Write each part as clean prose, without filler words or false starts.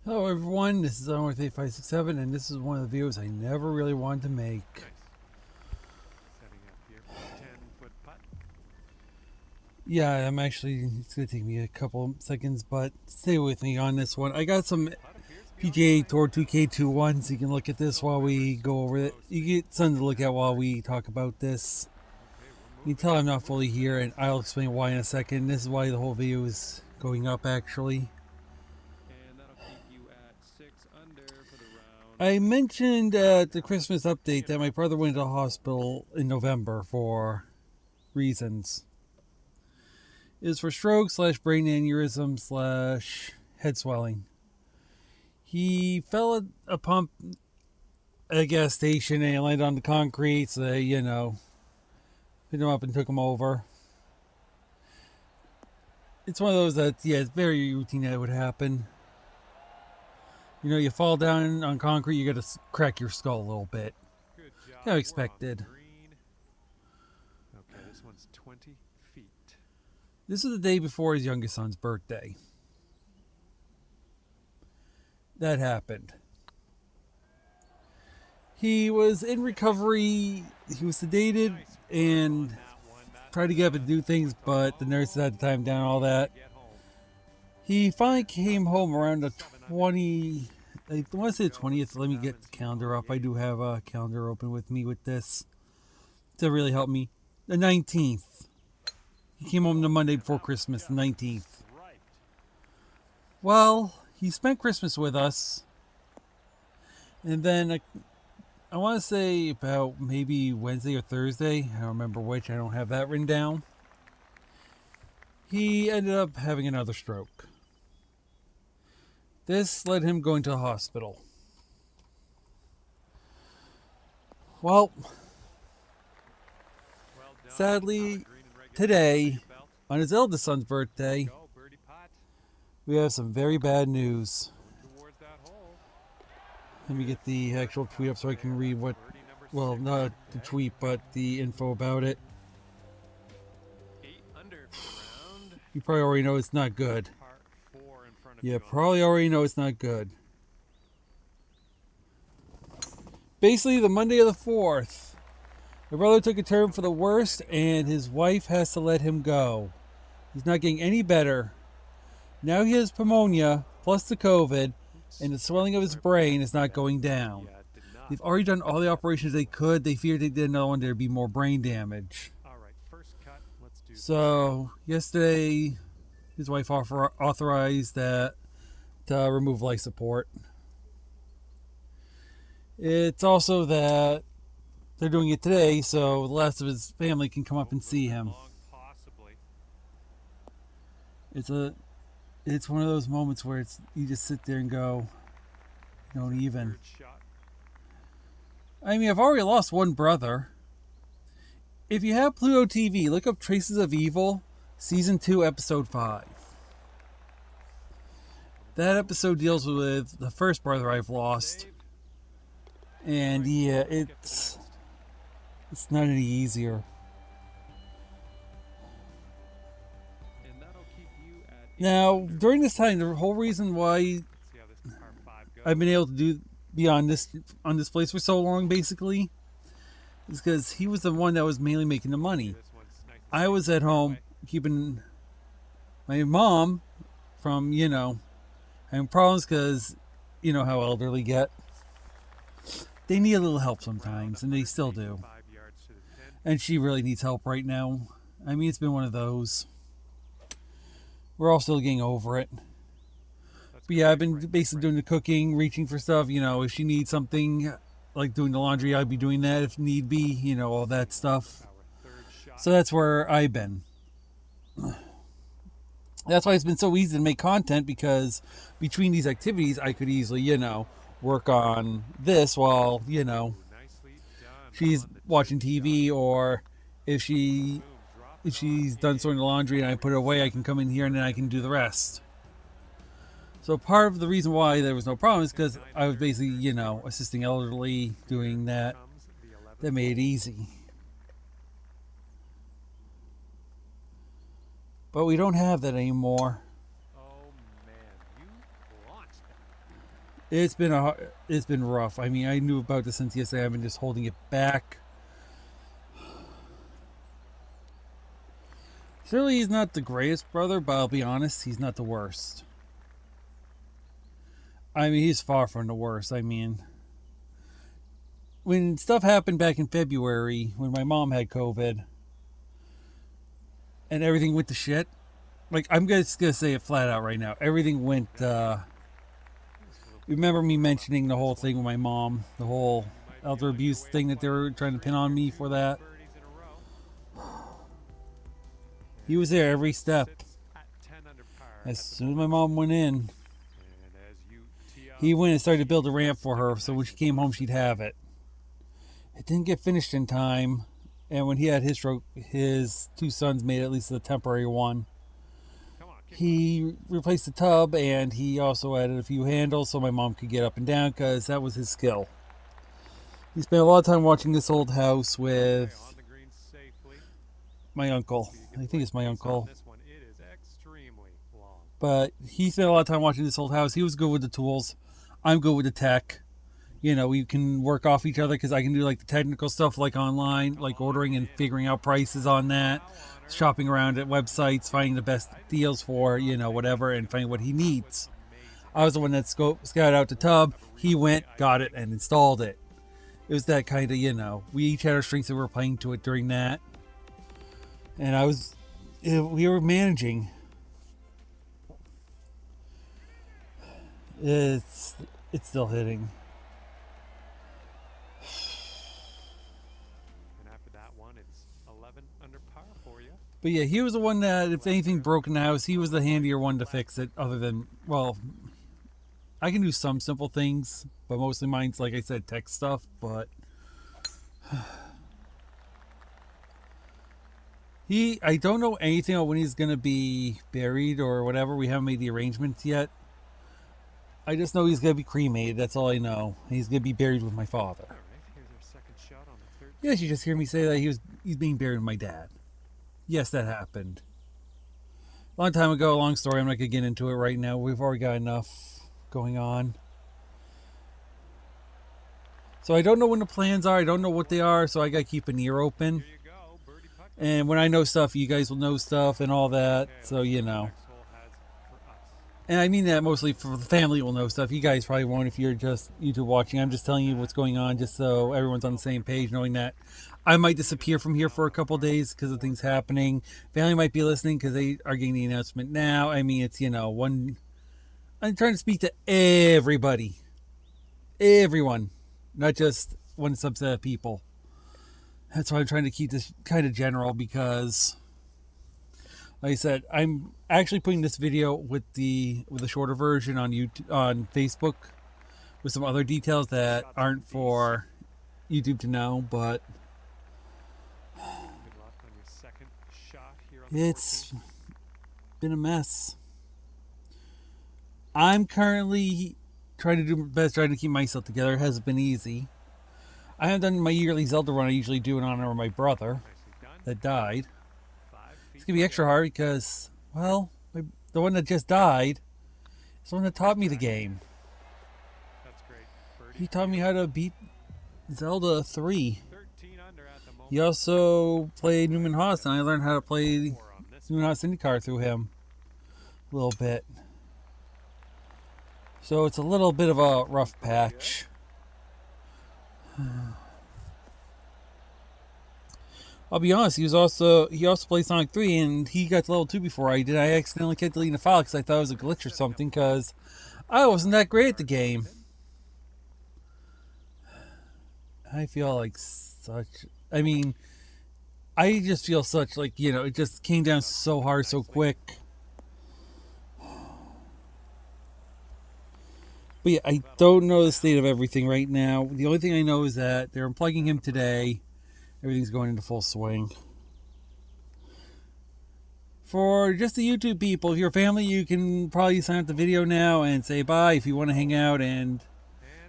Hello everyone, this is Unworth8567 and this is one of the videos I never really wanted to make. Nice. Setting up here for a 10-foot putt. Yeah, it's going to take me a couple seconds, but stay with me on this one. I got some PGA Tour 2K21, so you can look at this while we go over it. You get something to look at while we talk about this. You can tell I'm not fully here, and I'll explain why in a second. This is why the whole video is going up, actually. And that'll keep you at 6 under for the round. I mentioned at the Christmas update that my brother went to the hospital in November for reasons. It was for stroke / brain aneurysm / head swelling. He fell at a pump at a gas station and he landed on the concrete, so they, picked him up and took him over. It's one of those that, it's very routine that it would happen. You fall down on concrete, you got to crack your skull a little bit. Good job. Kind of expected. Okay, this one's 20 feet. This is the day before his youngest son's birthday. That happened. He was in recovery. He was sedated and tried to get up and do things, but the nurses had to time down all that. He finally came home around the 20th. I want to say the 20th. Let me get the calendar up. I do have a calendar open with me with this to really help me. The 19th. He came home the Monday before Christmas, the 19th. Well, he spent Christmas with us. And then I want to say about maybe Wednesday or Thursday. I don't remember which. I don't have that written down. He ended up having another stroke. This led him going to the hospital. Well, sadly, today, on his eldest son's birthday, we have some very bad news. Let me get the actual tweet up so I can read what, well, not the tweet, but the info about it. You probably already know it's not good. Yeah, probably already know it's not good. Basically, the Monday of the 4th, my brother took a turn for the worst, and his wife has to let him go. He's not getting any better. Now he has pneumonia, plus the COVID, and the swelling of his brain is not going down. They've already done all the operations they could. They feared they did not want there to be more brain damage. So, yesterday, his wife authorized that to remove life support. It's also that they're doing it today, so the last of his family can come up and see him. It's one of those moments where you just sit there and go, don't even. I mean, I've already lost one brother. If you have Pluto TV, look up Traces of Evil, Season 2, Episode 5. That episode deals with the first brother I've lost. And yeah, it's not any easier. Now, during this time, the whole reason why I've been able to be on this place for so long, basically, is because he was the one that was mainly making the money. I was at home keeping my mom from, having problems because, you know how elderly get. They need a little help sometimes, and they still do. And she really needs help right now. I mean, it's been one of those. We're all still getting over it. But yeah, I've been basically doing the cooking, reaching for stuff. If she needs something, like doing the laundry, I'd be doing that if need be. All that stuff. So that's where I've been. That's why it's been so easy to make content, because between these activities, I could easily, work on this while, she's watching TV, or if she's done sorting the laundry and I put it away, I can come in here and then I can do the rest. So part of the reason why there was no problem is because I was basically, assisting elderly, doing that. That made it easy. But we don't have that anymore. Oh man, you launched that. it's been rough. I mean, I knew about this since yesterday. I've been just holding it back. Surely he's not the greatest brother, but I'll be honest, he's not the worst. I mean, he's far from the worst. I mean, when stuff happened back in February, when my mom had COVID, and everything went to shit, like, I'm just gonna say it flat out right now. Everything went, remember me mentioning the whole thing with my mom, the whole elder abuse thing that they were trying to pin on me for that? He was there every step. As soon as my mom went in, he went and started to build a ramp for her so when she came home she'd have it. It didn't get finished in time, and when he had his stroke, his two sons made at least a temporary one. He replaced the tub, and he also added a few handles so my mom could get up and down, because that was his skill. He spent a lot of time watching this old house with my uncle. I think it's my uncle. But he spent a lot of time watching this old house. He was good with the tools. I'm good with the tech. You know, we can work off each other because I can do like the technical stuff like online, like ordering and figuring out prices on that, shopping around at websites, finding the best deals for, you know, whatever, and finding what he needs. I was the one that scouted out the tub. He went, got it, and installed it. It was that kind of, you know, we each had our strengths that we were playing to it during that. And we were managing. It's still hitting. And after that one, it's 11 under par for you. But yeah, he was the one that, if anything broke in the house, he was the handier one to fix it. Other than, well, I can do some simple things, but mostly mine's, like I said, tech stuff. But I don't know anything about when he's going to be buried or whatever. We haven't made the arrangements yet. I just know he's going to be cremated. That's all I know. He's going to be buried with my father. All right, here's our second shot on the third. Yes, you just hear me say that he's being buried with my dad. Yes, that happened. A long time ago, long story. I'm not going to get into it right now. We've already got enough going on. So I don't know when the plans are. I don't know what they are. So I got to keep an ear open. Here you go, birdie putt. And when I know stuff, you guys will know stuff and all that. So, you know. Next hole has for us. And I mean that mostly for the family will know stuff. You guys probably won't if you're just YouTube watching. I'm just telling you what's going on just so everyone's on the same page, knowing that I might disappear from here for a couple of days because of things happening. Family might be listening because they are getting the announcement now. I mean, it's, you know, I'm trying to speak to everybody. Everyone. Not just one subset of people. That's why I'm trying to keep this kind of general because, like I said, I'm actually putting this video with the shorter version on YouTube, on Facebook, with some other details that aren't for YouTube to know, but Good luck on your second shot here on it's been a mess. I'm currently trying to do my best, trying to keep myself together. It hasn't been easy. I haven't done my yearly Zelda run I usually do in honor of my brother that died. It's going to be extra hard because, well, the one that just died is the one that taught me the game. That's great. Birdie. He taught me how to beat Zelda 3. 13 under at the moment. He also played Newman Haas, and I learned how to play Four on this Newman Haas IndyCar through him a little bit. So it's a little bit of a rough patch. I'll be honest, he also played Sonic 3, and he got to level 2 before I did. I accidentally kept deleting the file because I thought it was a glitch or something, because I wasn't that great at the game. I feel like such... I mean, I just feel such, like, you know, it just came down so hard, so quick. But yeah, I don't know the state of everything right now. The only thing I know is that they're unplugging him today. Everything's going into full swing. For just the YouTube people, if you're family, you can probably sign up the video now and say bye. If you want to hang out and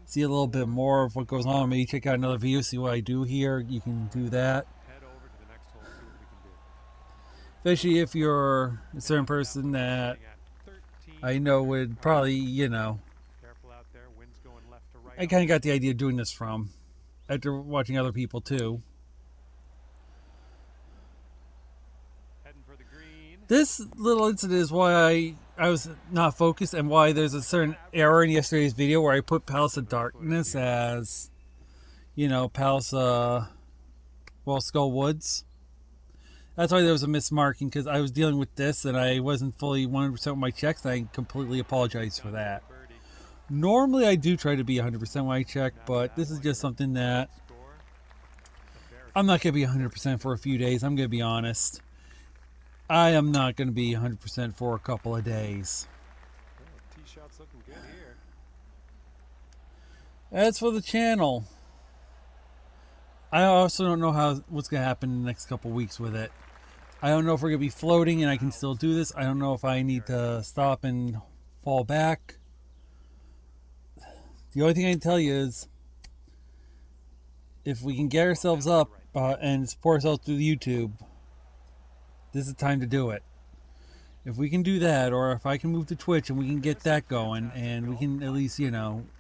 see a little bit more of what goes on, maybe check out another video, see what I do here, you can do that. Head over to the next hole, see what we can do. Especially if you're a certain person that I know would probably, you know, Careful out there, wind's I kind of got the idea of doing this from after watching other people too. Heading for the green. This little incident is why I was not focused and why there's a certain error in yesterday's video where I put Palace of Darkness as, Palace, Skull Woods. That's why there was a mismarking, because I was dealing with this and I wasn't fully 100% with my checks, and I completely apologize for that. Normally I do try to be 100% when I check, but this is just something that I'm not going to be 100% for a few days. I'm going to be honest. I am not going to be 100% for a couple of days. Tee shot's looking good here. As for the channel, I also don't know what's going to happen in the next couple of weeks with it. I don't know if we're going to be floating and I can still do this. I don't know if I need to stop and fall back. The only thing I can tell you is, if we can get ourselves up and support ourselves through YouTube, this is the time to do it. If we can do that, or if I can move to Twitch and we can get that going, and we can at least,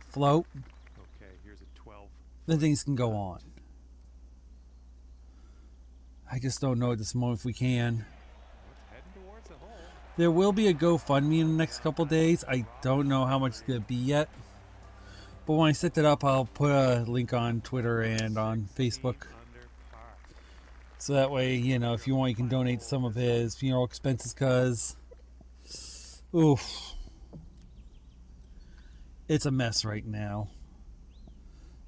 float, Okay, here's a 12. then things can go on. I just don't know at this moment if we can. Heading towards the hole. There will be a GoFundMe in the next couple of days. I don't know how much it's going to be yet. But when I set that up, I'll put a link on Twitter and on Facebook. So that way, if you want, you can donate some of his funeral expenses, because, oof, it's a mess right now.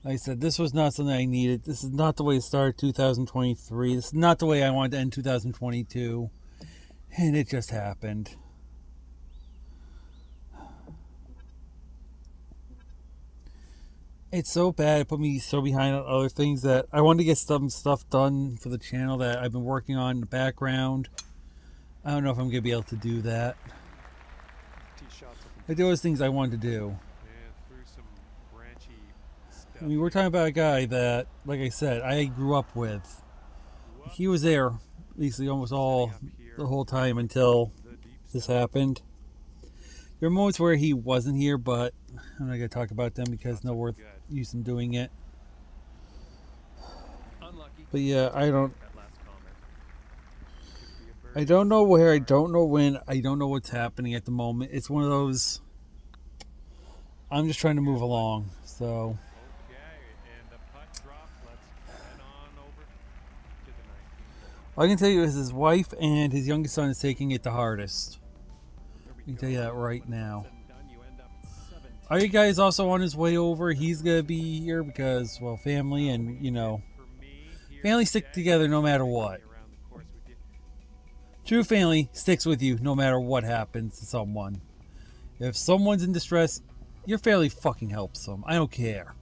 Like I said, this was not something I needed. This is not the way to start 2023. This is not the way I wanted to end 2022. And it just happened. It's so bad. It put me so behind on other things that I wanted to get some stuff done for the channel that I've been working on in the background. I don't know if I'm going to be able to do that. Tee shot's looking Like, there was things I wanted to do. and through some branchy stuff. I mean, we're talking about a guy that, like I said, I grew up with. He was there basically almost the whole time until this happened. There are moments where he wasn't here, but I'm not going to talk about them because no worth use in doing it. Unlucky. But yeah, I don't That last comment. Could be a I don't know where, I don't know when, I don't know what's happening at the moment. It's one of those, I'm just trying to move along. So, Okay, and the putt dropped. Let's head on over to the 19. all I can tell you is his wife and his youngest son is taking it the hardest. I can tell you that right now. Said and done, you end up 17. Are you guys also on his way over? He's going to be here because, well, family and, For me, here family stick together no matter what. around the course with you. True family sticks with you no matter what happens to someone. If someone's in distress, your family fucking helps them. I don't care.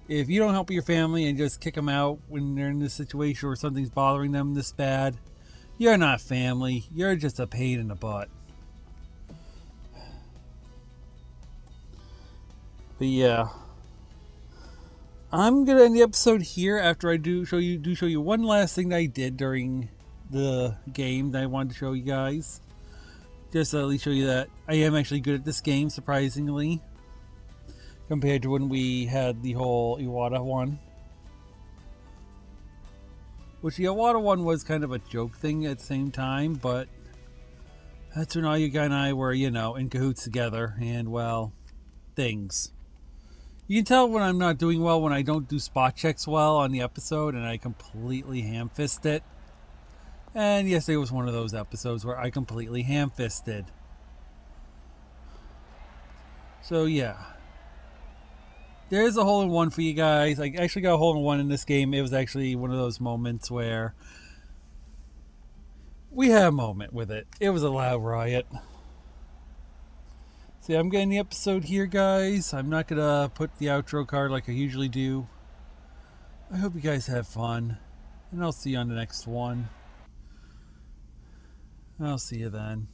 If you don't help your family and just kick them out when they're in this situation or something's bothering them this bad, you're not family. You're just a pain in the butt. But yeah, I'm gonna end the episode here after I do show you one last thing that I did during the game that I wanted to show you guys. Just to at least show you that I am actually good at this game, surprisingly, compared to when we had the whole Iwata one. Which the Iwata one was kind of a joke thing at the same time, but that's when Ayuga and I were, in cahoots together, and well, things. You can tell when I'm not doing well when I don't do spot checks well on the episode and I completely ham-fist it. And yesterday was one of those episodes where I completely ham-fisted. So yeah. There's a hole-in-one for you guys. I actually got a hole-in-one in this game. It was actually one of those moments where we had a moment with it. It was a loud riot. See, I'm getting the episode here, guys. I'm not going to put the outro card like I usually do. I hope you guys have fun. And I'll see you on the next one. I'll see you then.